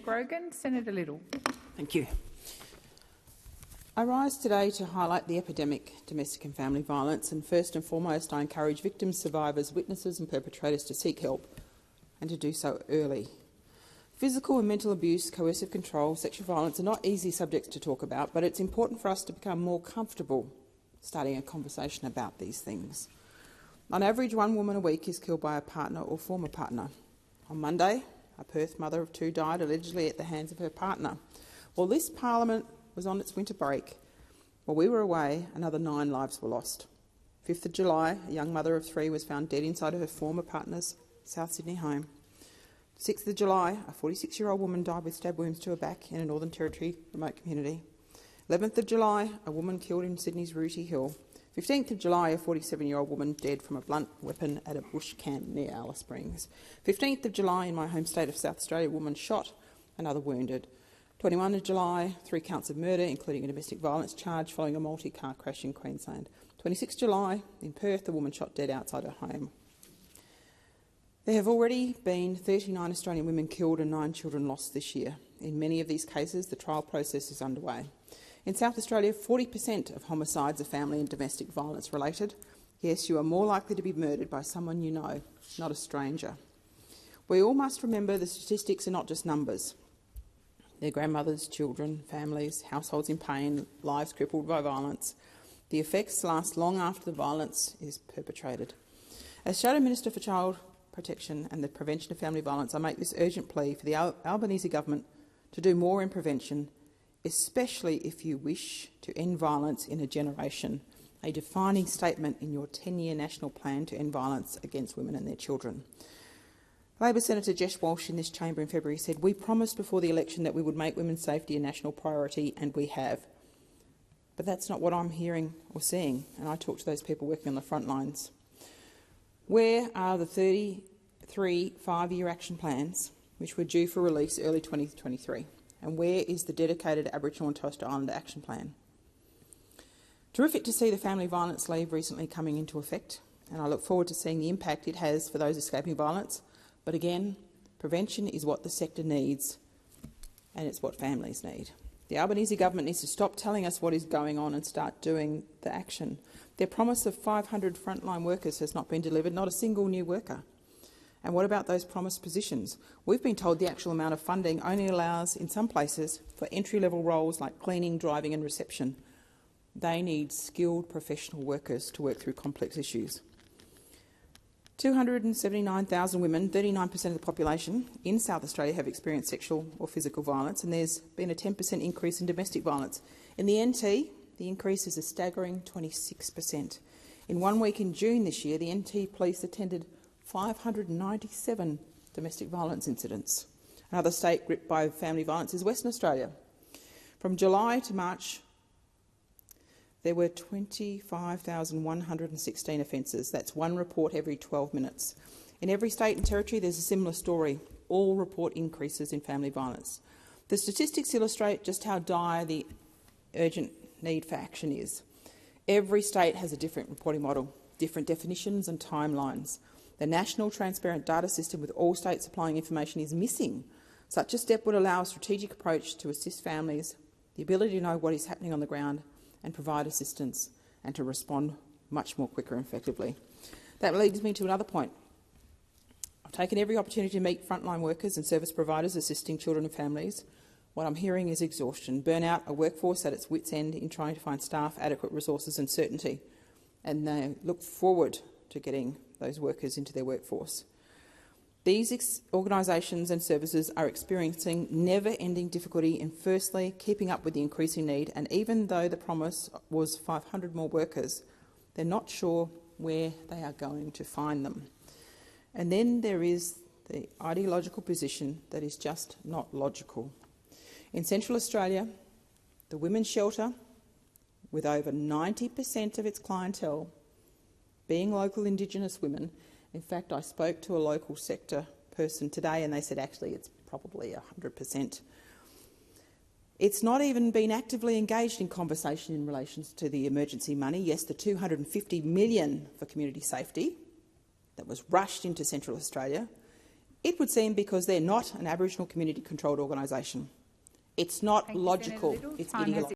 Grogan. Senator Little. Thank you. I rise today to highlight the epidemic domestic and family violence, and first and foremost I encourage victims, survivors, witnesses and perpetrators to seek help and to do so early. Physical and mental abuse, coercive control, sexual violence are not easy subjects to talk about, but it's important for us to become more comfortable starting a conversation about these things. On average, one woman a week is killed by a partner or former partner. On Monday, a Perth mother of 2 died allegedly at the hands of her partner. While this parliament was on its winter break, while we were away, another 9 lives were lost. 5th of July, a young mother of 3 was found dead inside her former partner's South Sydney home. 6th of July, a 46-year-old woman died with stab wounds to her back in a Northern Territory remote community. 11th of July, a woman killed in Sydney's Rooty Hill. 15th of July, a 47-year-old woman dead from a blunt weapon at a bush camp near Alice Springs. 15th of July, in my home state of South Australia, a woman shot, another wounded. 21 of July, 3 counts of murder, including a domestic violence charge following a multi-car crash in Queensland. 26 July, in Perth, a woman shot dead outside her home. There have already been 39 Australian women killed and 9 children lost this year. In many of these cases, the trial process is underway. In South Australia, 40% of homicides are family and domestic violence related. Yes, you are more likely to be murdered by someone you know, not a stranger. We all must remember the statistics are not just numbers. They're grandmothers, children, families, households in pain, lives crippled by violence. The effects last long after the violence is perpetrated. As Shadow Minister for Child Protection and the Prevention of Family Violence, I make this urgent plea for the Albanese Government to do more in prevention, especially if you wish to end violence in a generation, a defining statement in your 10-year national plan to end violence against women and their children. Labor Senator Jess Walsh in this chamber in February said, "We promised before the election that we would make women's safety a national priority, and we have." But that's not what I'm hearing or seeing, and I talk to those people working on the front lines. Where are the 33 5-year action plans which were due for release early 2023? And where is the dedicated Aboriginal and Torres Strait Islander action plan? Terrific to see the family violence leave recently coming into effect, and I look forward to seeing the impact it has for those escaping violence. But again, prevention is what the sector needs, and it's what families need. The Albanese Government needs to stop telling us what is going on and start doing the action. Their promise of 500 frontline workers has not been delivered, not a single new worker. And what about those promised positions? We've been told the actual amount of funding only allows, in some places, for entry-level roles like cleaning, driving and reception. They need skilled professional workers to work through complex issues. 279,000 women, 39% of the population in South Australia, have experienced sexual or physical violence, and there's been a 10% increase in domestic violence. In the NT, the increase is a staggering 26%. In 1 week in June this year, the NT police attended 597 domestic violence incidents. Another state gripped by family violence is Western Australia. From July to March, there were 25,116 offences. That's 1 report every 12 minutes. In every state and territory, there's a similar story. All report increases in family violence. The statistics illustrate just how dire the urgent need for action is. Every state has a different reporting model, different definitions and timelines. The National Transparent Data System with all states supplying information is missing. Such a step would allow a strategic approach to assist families, the ability to know what is happening on the ground and provide assistance, and to respond much more quicker and effectively. That leads me to another point. I've taken every opportunity to meet frontline workers and service providers assisting children and families. What I'm hearing is exhaustion, burnout, a workforce at its wit's end in trying to find staff, adequate resources and certainty. And they look forward to getting those workers into their workforce. These organisations and services are experiencing never-ending difficulty in firstly keeping up with the increasing need, and even though the promise was 500 more workers, they're not sure where they are going to find them. And then there is the ideological position that is just not logical. In Central Australia, the women's shelter, with over 90% of its clientele being local Indigenous women. In fact, I spoke to a local sector person today and they said actually it's probably 100%. It's not even been actively engaged in conversation in relation to the emergency money. Yes, the $250 million for community safety that was rushed into Central Australia It would seem because they're not an Aboriginal community-controlled organisation. It's not logical, it's ideological.